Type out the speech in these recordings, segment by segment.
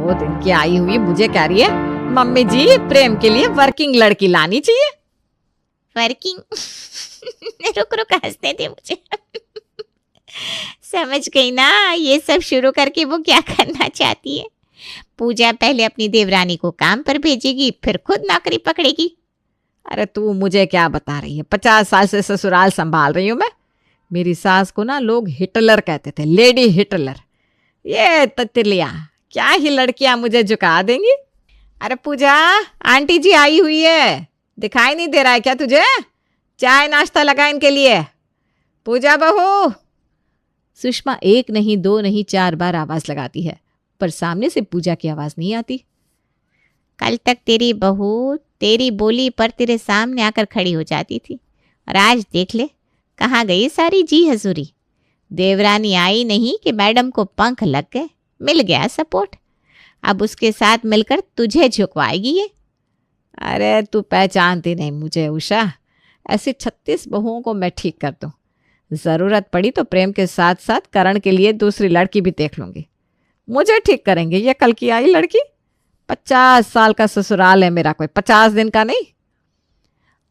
2 दिन की आई हुई मुझे कह रही है मम्मी जी प्रेम के लिए वर्किंग लड़की लानी चाहिए। वर्किंग रुक रुक हंसने दे मुझे। समझ गई ना, ये सब शुरू करके वो क्या करना चाहती है। पूजा पहले अपनी देवरानी को काम पर भेजेगी, फिर खुद नौकरी पकड़ेगी। अरे तू मुझे क्या बता रही है, 50 साल से ससुराल संभाल रही हूँ मैं। मेरी सास को ना लोग हिटलर कहते थे, लेडी हिटलर। ये तितलियाँ क्या ही लड़कियां मुझे झुका देंगी। अरे पूजा, आंटी जी आई हुई है, दिखाई नहीं दे रहा है क्या तुझे? चाय नाश्ता लगा इनके लिए। पूजा बहू। सुषमा 1 नहीं 2 नहीं 4 बार आवाज लगाती है, पर सामने से पूजा की आवाज नहीं आती। कल तक तेरी बहू तेरी बोली पर तेरे सामने आकर खड़ी हो जाती थी, और आज देख ले कहाँ गई सारी जी हजूरी। देवरानी आई नहीं कि मैडम को पंख लग गए, मिल गया सपोर्ट। अब उसके साथ मिलकर तुझे झुकवाएगी ये। अरे तू पहचानती नहीं मुझे उषा, ऐसी 36 बहुओं को मैं ठीक कर दूं। ज़रूरत पड़ी तो प्रेम के साथ साथ करण के लिए दूसरी लड़की भी देख लूंगी। मुझे ठीक करेंगे ये कल की आई लड़की। 50 साल का ससुराल है मेरा, कोई 50 दिन का नहीं।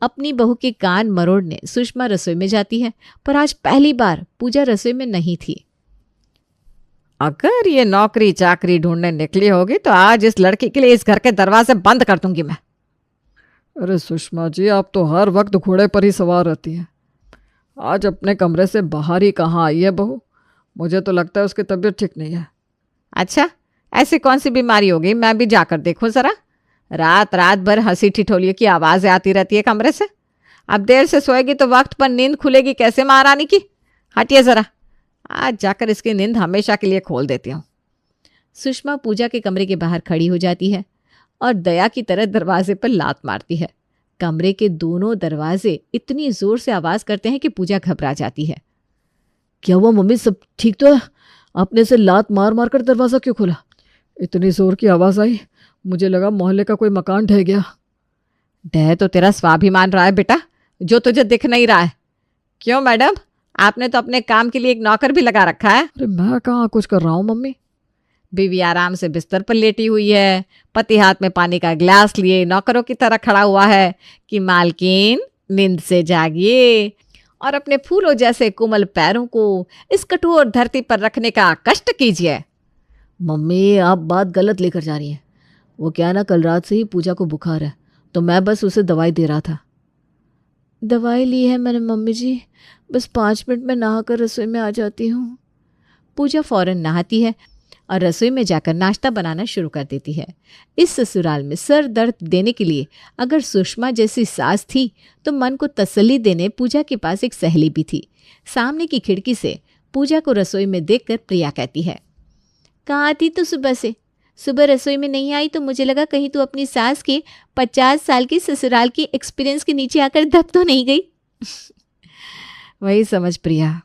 अपनी बहू के कान मरोड़ने सुषमा रसोई में जाती है, पर आज पहली बार पूजा रसोई में नहीं थी। अगर ये नौकरी चाकरी ढूंढने निकली होगी तो आज इस लड़की के लिए इस घर के दरवाजे बंद कर दूंगी मैं। अरे सुषमा जी, आप तो हर वक्त घोड़े पर ही सवार रहती हैं। आज अपने कमरे से बाहर ही कहाँ आई है बहू? मुझे तो लगता है उसकी तबीयत ठीक नहीं है। अच्छा, ऐसी कौन सी बीमारी होगी, मैं भी जाकर देखूं जरा। रात रात भर हंसी ठिठोलियों की आवाज़ें आती रहती है कमरे से। अब देर से सोएगी तो वक्त पर नींद खुलेगी कैसे महारानी की? हटिए ज़रा, आज जाकर इसकी नींद हमेशा के लिए खोल देती हूँ। सुषमा पूजा के कमरे के बाहर खड़ी हो जाती है और दया की तरह दरवाजे पर लात मारती है। कमरे के दोनों दरवाजे इतनी जोर से आवाज़ करते हैं कि पूजा घबरा जाती है। क्या हुआ मम्मी, सब ठीक तो है? आपने से लात मार मार कर दरवाज़ा क्यों खोला? इतनी जोर की आवाज़ आई, मुझे लगा मोहल्ले का कोई मकान ढह गया। ढह तो तेरा स्वाभिमान रहा है बेटा, जो तुझे दिख नहीं रहा है। क्यों मैडम, आपने तो अपने काम के लिए एक नौकर भी लगा रखा है। अरे मैं कहाँ कुछ कर रहा हूँ मम्मी। बीवी आराम से बिस्तर पर लेटी हुई है, पति हाथ में पानी का गिलास लिए नौकरों की तरह खड़ा हुआ है कि मालकिन नींद से जागिए और अपने फूलों जैसे कोमल पैरों को इस कठोर धरती पर रखने का कष्ट कीजिए। मम्मी आप बात गलत लेकर जा रही हैं। वो क्या ना, कल रात से ही पूजा को बुखार है, तो मैं बस उसे दवाई दे रहा था। दवाई ली है मैंने मम्मी जी, बस 5 मिनट में नहाकर रसोई में आ जाती हूँ। पूजा फौरन नहाती है और रसोई में जाकर नाश्ता बनाना शुरू कर देती है। इस ससुराल में सर दर्द देने के लिए अगर सुषमा जैसी सास थी तो मन को तसल्ली देने पूजा के पास एक सहेली भी थी। सामने की खिड़की से पूजा को रसोई में देखकर प्रिया कहती है, कहाँ थी तू सुबह से? सुबह रसोई में नहीं आई तो मुझे लगा कहीं तू अपनी सास के 50 साल की ससुराल की एक्सपीरियंस के नीचे आकर दब तो नहीं गई। वही समझ प्रिया,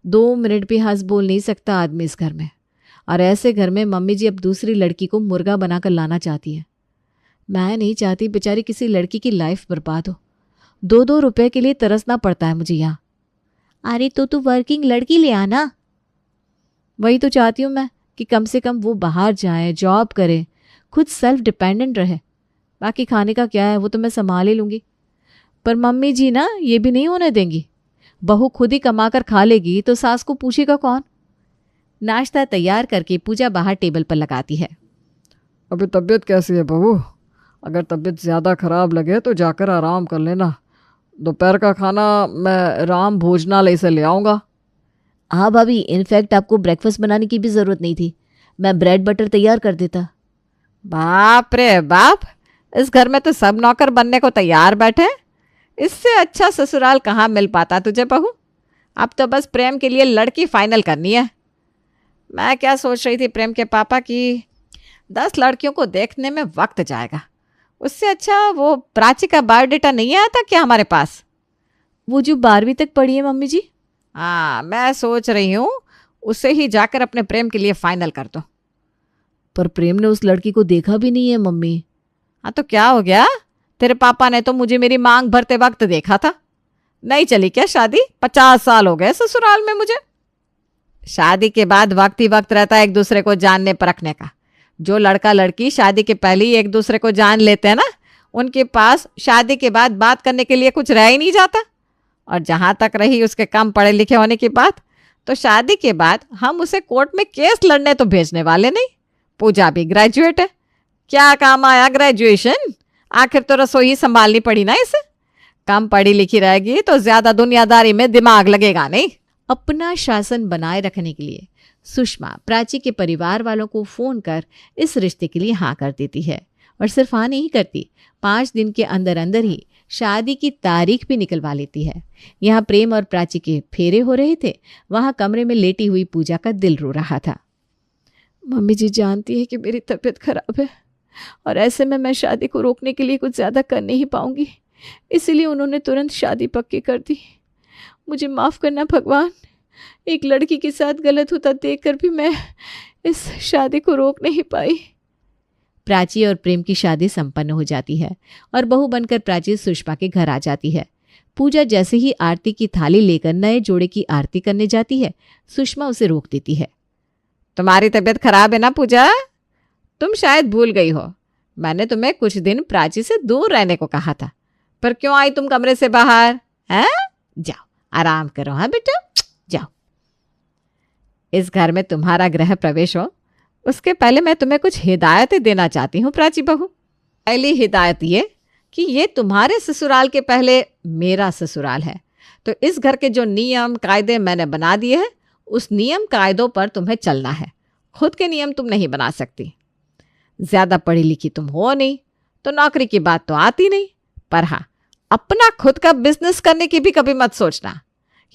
2 मिनट भी हंस बोल नहीं सकता आदमी इस घर में, और ऐसे घर में मम्मी जी अब दूसरी लड़की को मुर्गा बनाकर लाना चाहती है। मैं नहीं चाहती बेचारी किसी लड़की की लाइफ बर्बाद हो। 2-2 रुपए के लिए तरसना पड़ता है मुझे यहाँ। अरे तो तू वर्किंग लड़की ले आना। वही तो चाहती हूँ मैं कि कम से कम वो बाहर जाए, जॉब करे, खुद सेल्फ डिपेंडेंट रहे। बाकी खाने का क्या है वो तो मैं संभाल ही लूँगी, पर मम्मी जी ना ये भी नहीं होने देंगी। बहू खुद ही कमा कर खा लेगी तो सास को पूछेगा कौन। नाश्ता तैयार करके पूजा बाहर टेबल पर लगाती है। अभी तबीयत कैसी है बहू? अगर तबीयत ज़्यादा ख़राब लगे तो जाकर आराम कर लेना। दोपहर का खाना मैं राम भोजनालय से ले आऊँगा। हाँ भाभी, इनफैक्ट आपको ब्रेकफास्ट बनाने की भी ज़रूरत नहीं थी, मैं ब्रेड बटर तैयार कर देता। बाप रे बाप, इस घर में तो सब नौकर बनने को तैयार बैठे। इससे अच्छा ससुराल कहाँ मिल पाता तुझे बहू। अब तो बस प्रेम के लिए लड़की फाइनल करनी है। मैं क्या सोच रही थी प्रेम के पापा की 10 लड़कियों को देखने में वक्त जाएगा। उससे अच्छा वो प्राची का बायोडेटा नहीं आया था क्या हमारे पास? वो जो 12वीं तक पढ़ी है मम्मी जी। हाँ, मैं सोच रही हूँ उसे ही जाकर अपने प्रेम के लिए फाइनल कर दो। पर प्रेम ने उस लड़की को देखा भी नहीं है मम्मी। हाँ तो क्या हो गया, तेरे पापा ने तो मुझे मेरी मांग भरते वक्त देखा था। नहीं चली क्या शादी? 50 साल हो गए ससुराल में मुझे। शादी के बाद वक्त ही वक्त रहता है एक दूसरे को जानने परखने का। जो लड़का लड़की शादी के पहले ही एक दूसरे को जान लेते हैं ना, उनके पास शादी के बाद बात करने के लिए कुछ रह ही नहीं जाता। और जहाँ तक रही उसके कम पढ़े लिखे होने की बात, तो शादी के बाद हम उसे कोर्ट में केस लड़ने तो भेजने वाले नहीं। पूजा भी ग्रेजुएट है, क्या काम आया ग्रेजुएशन, आखिर तो रसोई ही संभालनी पड़ी ना इसे। कम पढ़ी लिखी रहेगी तो ज्यादा दुनियादारी में दिमाग लगेगा नहीं। अपना शासन बनाए रखने के लिए सुषमा प्राची के परिवार वालों को फोन कर इस रिश्ते के लिए हाँ कर देती है। और सिर्फ हाँ नहीं करती, 5 दिन के अंदर अंदर ही शादी की तारीख भी निकलवा लेती है। यहाँ प्रेम और प्राची के फेरे हो रहे थे, वहाँ कमरे में लेटी हुई पूजा का दिल रो रहा था। मम्मी जी जानती है कि मेरी तबीयत खराब है और ऐसे में मैं शादी को रोकने के लिए कुछ ज़्यादा कर नहीं पाऊंगी, इसीलिए उन्होंने तुरंत शादी पक्की कर दी। मुझे माफ़ करना भगवान, एक लड़की के साथ गलत होता देखकर भी मैं इस शादी को रोक नहीं पाई। प्राची और प्रेम की शादी संपन्न हो जाती है और बहू बनकर प्राची सुषमा के घर आ जाती है। पूजा जैसे ही आरती की थाली लेकर नए जोड़े की आरती करने जाती है, सुषमा उसे रोक देती है। तुम्हारी तबीयत खराब है ना पूजा, तुम शायद भूल गई हो, मैंने तुम्हें कुछ दिन प्राची से दूर रहने को कहा था, पर क्यों आई तुम कमरे से बाहर? हैं? जाओ आराम करो। हाँ बेटा जाओ। इस घर में तुम्हारा गृह प्रवेश हो उसके पहले मैं तुम्हें कुछ हिदायतें देना चाहती हूँ प्राची बहू। पहली हिदायत ये कि ये तुम्हारे ससुराल के पहले मेरा ससुराल है, तो इस घर के जो नियम कायदे मैंने बना दिए हैं उस नियम कायदों पर तुम्हें चलना है। खुद के नियम तुम नहीं बना सकती। ज़्यादा पढ़ी लिखी तुम हो नहीं तो नौकरी की बात तो आती नहीं, पर हाँ अपना खुद का बिजनेस करने की भी कभी मत सोचना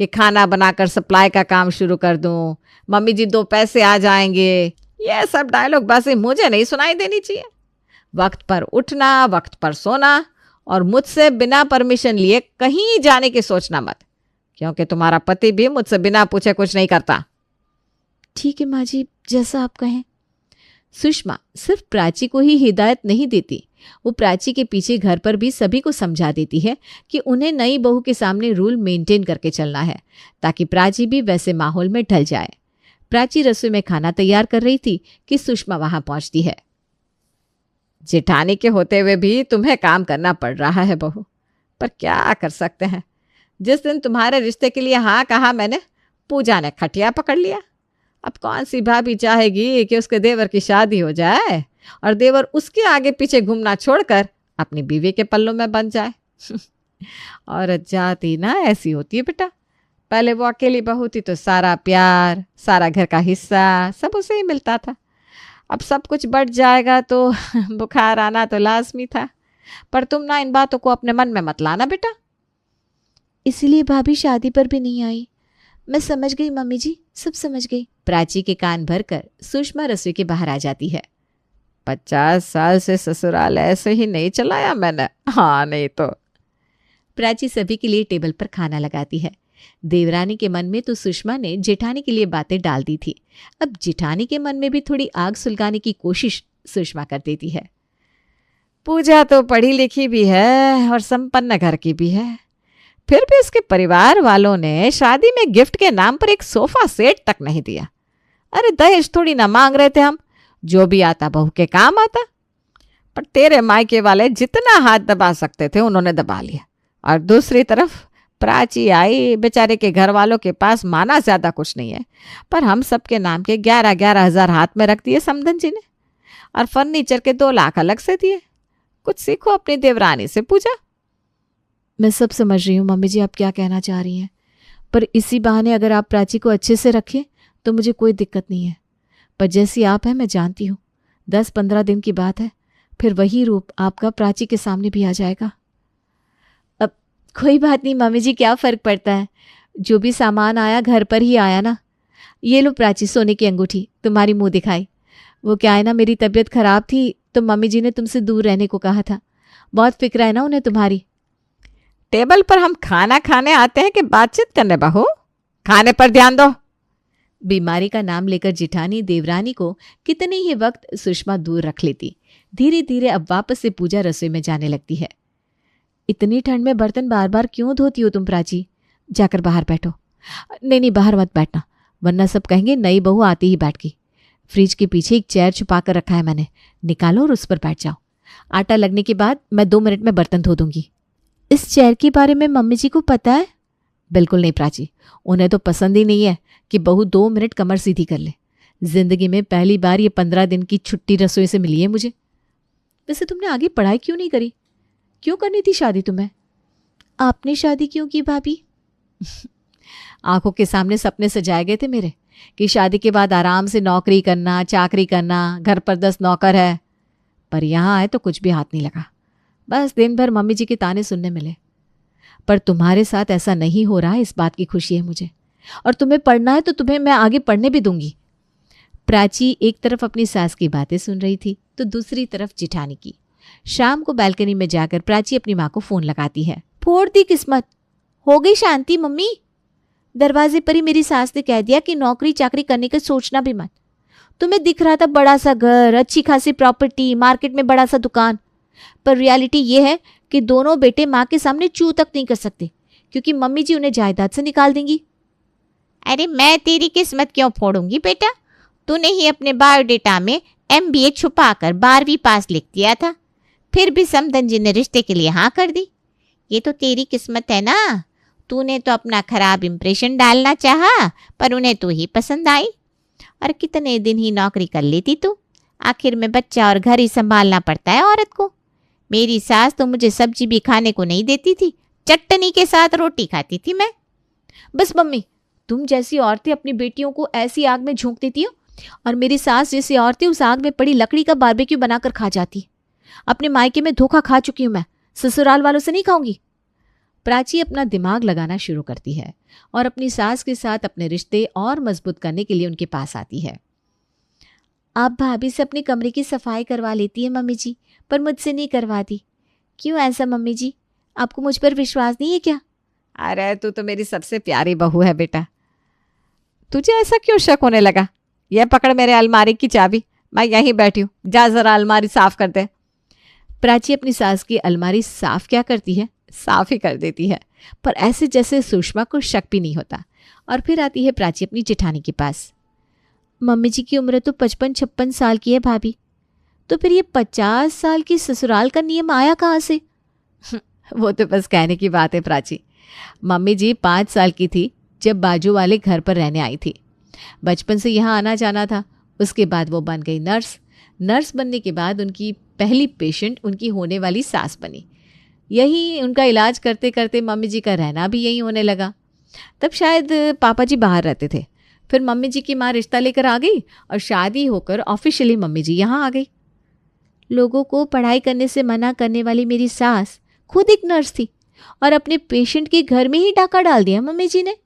कि खाना बनाकर सप्लाई का काम शुरू कर दूं, मम्मी जी 2 पैसे आ जाएंगे। ये सब डायलॉग बातें मुझे नहीं सुनाई देनी चाहिए। वक्त पर उठना, वक्त पर सोना और मुझसे बिना परमिशन लिए कहीं जाने की सोचना मत, क्योंकि तुम्हारा पति भी मुझसे बिना पूछे कुछ नहीं करता। ठीक है माँ जी, जैसा आप कहें। सुषमा सिर्फ प्राची को ही हिदायत नहीं देती, वो प्राची के पीछे घर पर भी सभी को समझा देती है कि उन्हें नई बहू के सामने रूल मेंटेन करके चलना है, ताकि प्राची भी वैसे माहौल में ढल जाए। प्राची रसोई में खाना तैयार कर रही थी कि सुषमा वहां पहुंचती है। जेठानी के होते हुए भी तुम्हें काम करना पड़ रहा है बहू, पर क्या कर सकते हैं। जिस दिन तुम्हारे रिश्ते के लिए हाँ कहा मैंने, पूजा ने खटिया पकड़ लिया। अब कौन सी भाभी चाहेगी कि उसके देवर की शादी हो जाए और देवर उसके आगे पीछे घूमना छोड़कर अपनी बीवी के पल्लों में बन जाए। औरत जाति ना ऐसी होती है बेटा। पहले वो अकेली बहू थी तो सारा प्यार, सारा घर का हिस्सा सब उसे ही मिलता था। अब सब कुछ बढ़ जाएगा तो बुखार आना तो लाजमी था। पर तुम ना इन बातों को अपने मन में मत लाना बेटा। इसीलिए भाभी शादी पर भी नहीं आई। मैं समझ गई मम्मी जी, सब समझ गई। प्राची के कान भरकर सुषमा रसोई के बाहर आ जाती है। 50 साल से ससुराल ऐसे ही नहीं चलाया मैंने। हाँ नहीं तो। प्राची सभी के लिए टेबल पर खाना लगाती है। देवरानी के मन में तो सुषमा ने जेठानी के लिए बातें डाल दी थी, अब जेठानी के मन में भी थोड़ी आग सुलगाने की कोशिश सुषमा कर देती है। पूजा तो पढ़ी लिखी भी है और संपन्न घर की भी है, फिर भी उसके परिवार वालों ने शादी में गिफ्ट के नाम पर एक सोफा सेट तक नहीं दिया। अरे दहेज थोड़ी ना मांग रहे थे हम, जो भी आता बहू के काम आता। पर तेरे मायके वाले जितना हाथ दबा सकते थे उन्होंने दबा लिया। और दूसरी तरफ प्राची आई, बेचारे के घर वालों के पास माना ज्यादा कुछ नहीं है, पर हम सबके नाम के 11-11 हजार हाथ में रख दिए समधन जी ने, और फर्नीचर के 2 लाख अलग से दिए। कुछ सीखो अपनी देवरानी से पूजा। मैं सब समझ रही हूँ मम्मी जी आप क्या कहना चाह रही हैं, पर इसी बहाने अगर आप प्राची को अच्छे से रखें तो मुझे कोई दिक्कत नहीं है। पर जैसी आप हैं मैं जानती हूँ, 10-15 दिन की बात है, फिर वही रूप आपका प्राची के सामने भी आ जाएगा। अब कोई बात नहीं मम्मी जी, क्या फ़र्क पड़ता है, जो भी सामान आया घर पर ही आया ना। ये लो प्राची, सोने की अंगूठी, तुम्हारी मुँह दिखाई। वो क्या है ना, मेरी तबीयत ख़राब थी तो मम्मी जी ने तुमसे दूर रहने को कहा था, बहुत फिक्र है ना उन्हें तुम्हारी। टेबल पर हम खाना खाने आते हैं कि बातचीत करने बहू? खाने पर ध्यान दो। बीमारी का नाम लेकर जिठानी देवरानी को कितने ही वक्त सुषमा दूर रख लेती। धीरे धीरे अब वापस से पूजा रसोई में जाने लगती है। इतनी ठंड में बर्तन बार बार क्यों धोती हो तुम प्राची? जाकर बाहर बैठो। नहीं नहीं, बाहर मत बैठना, वरना सब कहेंगे नई बहू आती ही बैठ गई। फ्रिज के पीछे एक चेयर छुपा कर रखा है मैंने, निकालो और उस पर बैठ जाओ। आटा लगने के बाद मैं 2 मिनट में बर्तन धो दूंगी। इस चेयर के बारे में मम्मी जी को पता है? बिल्कुल नहीं प्राची, उन्हें तो पसंद ही नहीं है कि बहू 2 मिनट कमर सीधी कर ले। जिंदगी में पहली बार ये 15 दिन की छुट्टी रसोई से मिली है मुझे। वैसे तुमने आगे पढ़ाई क्यों नहीं करी? क्यों करनी थी शादी तुम्हें? आपने शादी क्यों की भाभी? आंखों के सामने सपने सजाए गए थे मेरे कि शादी के बाद आराम से नौकरी करना, चाकरी करना, घर पर 10 नौकर है। पर यहाँ आए तो कुछ भी हाथ नहीं लगा। बस दिन भर मम्मी जी के ताने सुनने मिले। पर तुम्हारे साथ ऐसा नहीं हो रहा है, इस बात की खुशी है मुझे। और तुम्हें पढ़ना है तो तुम्हें मैं आगे पढ़ने भी दूंगी। प्राची एक तरफ अपनी सास की बातें सुन रही थी तो दूसरी तरफ जिठानी की। शाम को बालकनी में जाकर प्राची अपनी माँ को फोन लगाती है। फोड़ दी किस्मत, हो गई शांति मम्मी। दरवाजे पर ही मेरी सास ने कह दिया कि नौकरी चाकरी करने का सोचना भी मत। तुम्हें दिख रहा था बड़ा सा घर, अच्छी खासी प्रॉपर्टी, मार्केट में बड़ा सा दुकान, पर रियलिटी ये है कि दोनों बेटे माँ के सामने चू तक नहीं कर सकते क्योंकि मम्मी जी उन्हें जायदाद से निकाल देंगी। अरे मैं तेरी किस्मत क्यों फोड़ूंगी बेटा? तूने ही अपने बायोडेटा में MBA छुपाकर 12वीं पास लिख दिया था, फिर भी समधन जी ने रिश्ते के लिए हाँ कर दी। ये तो तेरी किस्मत है ना। तूने तो अपना खराब इंप्रेशन डालना चाहा, पर उन्हें तू ही पसंद आई। और कितने दिन ही नौकरी कर लेती तू, आखिर में बच्चा और घर ही संभालना पड़ता है औरत को। मेरी सास तो मुझे सब्जी भी खाने को नहीं देती थी, चटनी के साथ रोटी खाती थी मैं। बस मम्मी, तुम जैसी औरतें अपनी बेटियों को ऐसी आग में झोंक देती हो, और मेरी सास जैसी औरतें उस आग में पड़ी लकड़ी का बारबेक्यू बनाकर खा जाती। अपने मायके में धोखा खा चुकी हूं मैं, ससुराल वालों से नहीं खाऊंगी। प्राची अपना दिमाग लगाना शुरू करती है और अपनी सास के साथ अपने रिश्ते और मजबूत करने के लिए उनके पास आती है। आप भाभी से अपने कमरे की सफाई करवा लेती है मम्मी जी, पर मुझसे नहीं करवाती। क्यों ऐसा मम्मी जी? आपको मुझ पर विश्वास नहीं है क्या? अरे तू तो मेरी सबसे प्यारी बहू है बेटा, तुझे ऐसा क्यों शक होने लगा? यह पकड़ मेरे अलमारी की चाबी, मैं यहीं बैठी हूँ, जा जरा अलमारी साफ कर दे। प्राची अपनी सास की अलमारी साफ क्या करती है, साफ ही कर देती है, पर ऐसे जैसे सुषमा को शक भी नहीं होता। और फिर आती है प्राची अपनी जेठानी के पास। मम्मी जी की उम्र तो 55-56 साल की है भाभी, तो फिर ये 50 साल की ससुराल का नियम आया कहाँ से? वो तो बस कहने की बात है प्राची। मम्मी जी 5 साल की थी जब बाजू वाले घर पर रहने आई थी। बचपन से यहाँ आना जाना था। उसके बाद वो बन गई नर्स। नर्स बनने के बाद उनकी पहली पेशेंट उनकी होने वाली सास बनी। यही उनका इलाज करते करते मम्मी जी का रहना भी यहीं होने लगा। तब शायद पापा जी बाहर रहते थे। फिर मम्मी जी की माँ रिश्ता लेकर आ गई और शादी होकर ऑफिशियली मम्मी जी यहाँ आ गई। लोगों को पढ़ाई करने से मना करने वाली मेरी सास खुद एक नर्स थी और अपने पेशेंट के घर में ही डाका डाल दिया मम्मी जी ने।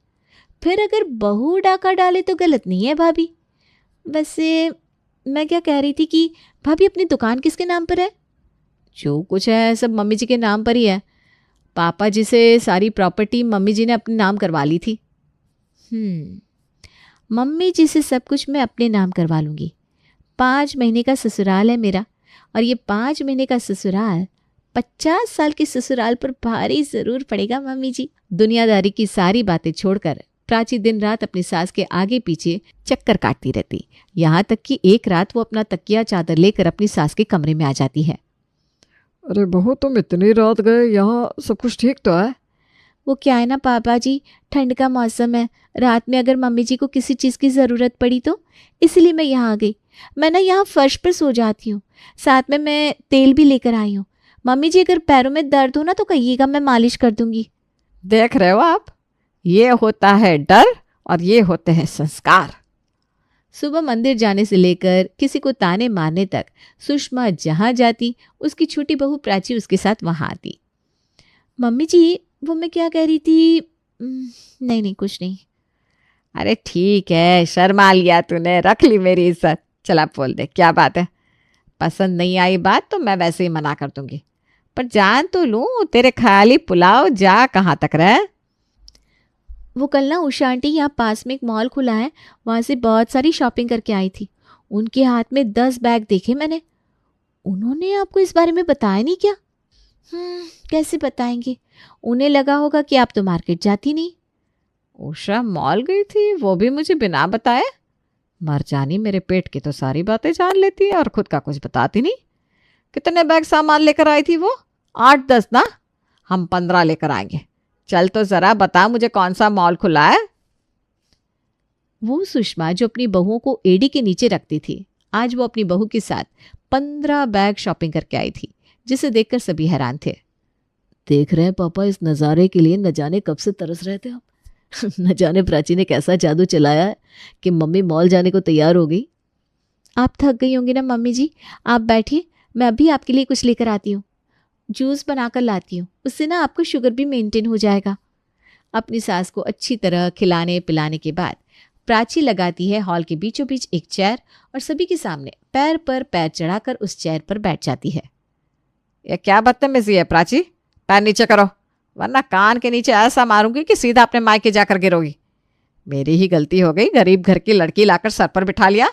फिर अगर बहू डाका डाले तो गलत नहीं है भाभी। वैसे मैं क्या कह रही थी कि भाभी अपनी दुकान किसके नाम पर है? जो कुछ है सब मम्मी जी के नाम पर ही है। पापा जी से सारी प्रॉपर्टी मम्मी जी ने अपने नाम करवा ली थी। मम्मी जी से सब कुछ मैं अपने नाम करवा लूँगी। 5 महीने का ससुराल है मेरा, और ये 5 महीने का ससुराल 50 साल के ससुराल पर भारी ज़रूर पड़ेगा मम्मी जी। दुनियादारी की सारी बातें छोड़कर प्राची दिन रात अपनी सास के आगे पीछे चक्कर काटती रहती। यहाँ तक कि एक रात वो अपना तकिया चादर लेकर अपनी सास के कमरे में आ जाती है। अरे बहू, तुम इतनी रात गए, यहाँ सब कुछ ठीक तो है? वो क्या है ना पापा जी, ठंड का मौसम है, रात में अगर मम्मी जी को किसी चीज़ की ज़रूरत पड़ी तो इसलिए मैं यहाँ आ गई। मैं ना यहाँ फर्श पर सो जाती हूँ, साथ में मैं तेल भी लेकर आई हूँ। मम्मी जी अगर पैरों में दर्द हो ना तो कहिएगा, मैं मालिश कर दूंगी। देख रहे हो आप, ये होता है डर और ये होते हैं संस्कार। सुबह मंदिर जाने से लेकर किसी को ताने मारने तक सुषमा जहाँ जाती उसकी छोटी बहू प्राची उसके साथ वहाँ आती। मम्मी जी वो मैं क्या कह रही थी, नहीं कुछ नहीं। अरे ठीक है, शर्मा लिया तूने, रख ली मेरी इज्जत। चल आप बोल दे, क्या बात है? पसंद नहीं आई बात तो मैं वैसे ही मना कर दूंगी, पर जान तो लूं तेरे ख्याली पुलाव जा कहाँ तक रहे। वो कल ना उषा आंटी यहाँ पास में एक मॉल खुला है, वहाँ से बहुत सारी शॉपिंग करके आई थी। उनके हाथ में 10 बैग देखे मैंने। उन्होंने आपको इस बारे में बताया नहीं क्या? कैसे बताएंगे, उन्हें लगा होगा कि आप तो मार्केट जाती नहीं। उषा मॉल गई थी, वो भी मुझे बिना बताए? मर जानी, मेरे पेट की तो सारी बातें जान लेती है और खुद का कुछ बताती नहीं। कितने बैग सामान लेकर आई थी वो? 8-10 ना? हम 15 लेकर आएंगे। चल तो जरा बता मुझे, कौन सा मॉल खुला है? वो सुषमा जो अपनी बहुओं को एड़ी के नीचे रखती थी, आज वो अपनी बहू के साथ 15 बैग शॉपिंग करके आई थी, जिसे देखकर सभी हैरान थे। देख रहे हैं पापा, इस नज़ारे के लिए न जाने कब से तरस रहे थे हम। न जाने प्राची ने कैसा जादू चलाया है कि मम्मी मॉल जाने को तैयार हो गई। आप थक गई होंगी ना मम्मी जी, आप बैठिए, मैं अभी आपके लिए कुछ लेकर आती हूँ। जूस बनाकर लाती हूँ, उससे ना आपको शुगर भी मेंटेन हो जाएगा। अपनी सास को अच्छी तरह खिलाने पिलाने के बाद प्राची लगाती है हॉल के बीचों बीच एक चेयर और सभी के सामने पैर पर पैर चढ़ाकर उस चेयर पर बैठ जाती है। ये क्या बदतमीजी है प्राची? पैर नीचे करो, वरना कान के नीचे ऐसा मारूंगी कि सीधा अपने मायके जाकर गिरोगी। मेरी ही गलती हो गई, गरीब घर की लड़की लाकर सर पर बिठा लिया।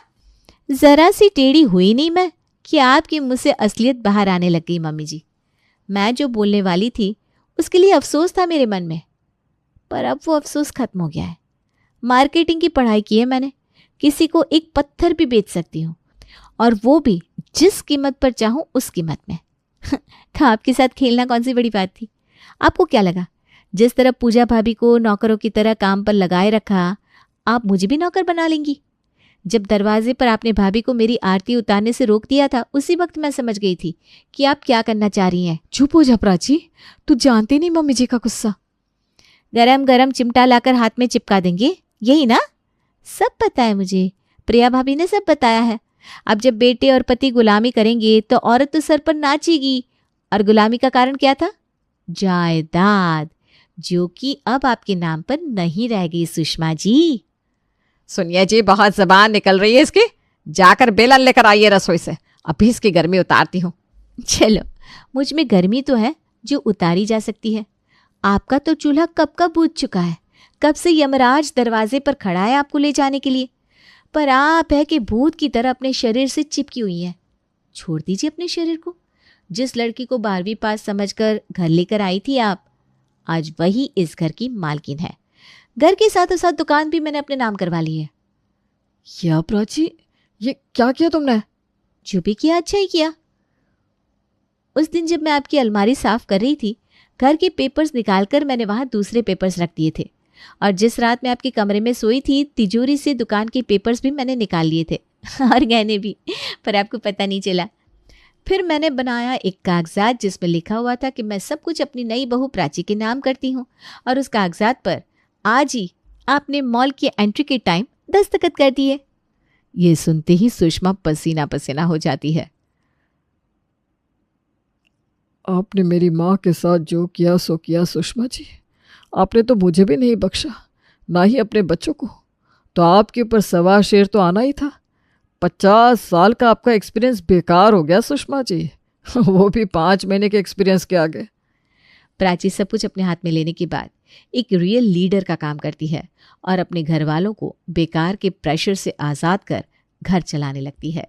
जरा सी टेढ़ी हुई नहीं मैं कि आपके मुंह से असलियत बाहर आने लग गई मम्मी जी। मैं जो बोलने वाली थी उसके लिए अफसोस था मेरे मन में, पर अब वो अफसोस खत्म हो गया है। मार्केटिंग की पढ़ाई की है मैंने, किसी को एक पत्थर भी बेच सकती हूँ, और वो भी जिस कीमत पर चाहूँ उस कीमत में। तो आपके साथ खेलना कौन सी बड़ी बात थी? आपको क्या लगा जिस तरह पूजा भाभी को नौकरों की तरह काम पर लगाए रखा, आप मुझे भी नौकर बना लेंगी? जब दरवाजे पर आपने भाभी को मेरी आरती उतारने से रोक दिया था, उसी वक्त मैं समझ गई थी कि आप क्या करना चाह रही हैं। चुप हो जा प्राची, तू जानती नहीं मम्मी जी का गुस्सा। गरम गरम चिमटा लाकर हाथ में चिपका देंगे, यही ना? सब पता है मुझे, प्रिया भाभी ने सब बताया है। अब जब बेटे और पति गुलामी करेंगे तो औरत तो सर पर नाचेगी। और गुलामी का कारण क्या था? जायदाद, जो कि अब आपके नाम पर नहीं रह गई सुषमा जी। सुनिए जी, बहुत जबान निकल रही है इसकी। जाकर बेलन लेकर आइए रसोई से, अभी इसकी गर्मी उतारती हूँ। चलो, मुझ में गर्मी तो है जो उतारी जा सकती है। आपका तो चूल्हा कब का बुझ चुका है, कब से यमराज दरवाजे पर खड़ा है आपको ले जाने के लिए, पर आप है कि भूत की तरह अपने शरीर से चिपकी हुई हैं। छोड़ दीजिए अपने शरीर को। जिस लड़की को 12वीं पास समझकर घर लेकर आई थी आप, आज वही इस घर की मालकिन है। घर के साथ साथ दुकान भी मैंने अपने नाम करवा ली है। क्या प्राची, ये क्या किया तुमने? जो भी किया अच्छा ही किया। उस दिन जब मैं आपकी अलमारी साफ कर रही थी, घर के पेपर्स निकालकर मैंने वहां दूसरे पेपर्स रख दिए थे, और जिस रात मैं आपके कमरे में सोई थी, तिजोरी से दुकान के पेपर्स भी मैंने निकाल लिए थे और गहने भी, पर आपको पता नहीं चला। फिर मैंने बनाया एक कागजात जिसमें लिखा हुआ था कि मैं सब कुछ अपनी नई बहू प्राची के नाम करती हूँ, और उस कागजात पर आज ही आपने मॉल की एंट्री के टाइम दस्तखत कर दिए। ये सुनते ही सुषमा पसीना पसीना हो जाती है। आपने मेरी माँ के साथ जो किया सो किया सुषमा जी। आपने तो मुझे भी नहीं बख्शा, ना ही अपने बच्चों को। तो आपके ऊपर सवा शेर तो आना ही था। 50 साल का आपका एक्सपीरियंस बेकार हो गया सुषमा जी। वो भी 5 महीने के एक्सपीरियंस के आगे। प्राची सब कुछ अपने हाथ में लेने के बाद एक रियल लीडर का काम करती है और अपने घर वालों को बेकार के प्रेशर से आज़ाद कर घर चलाने लगती है।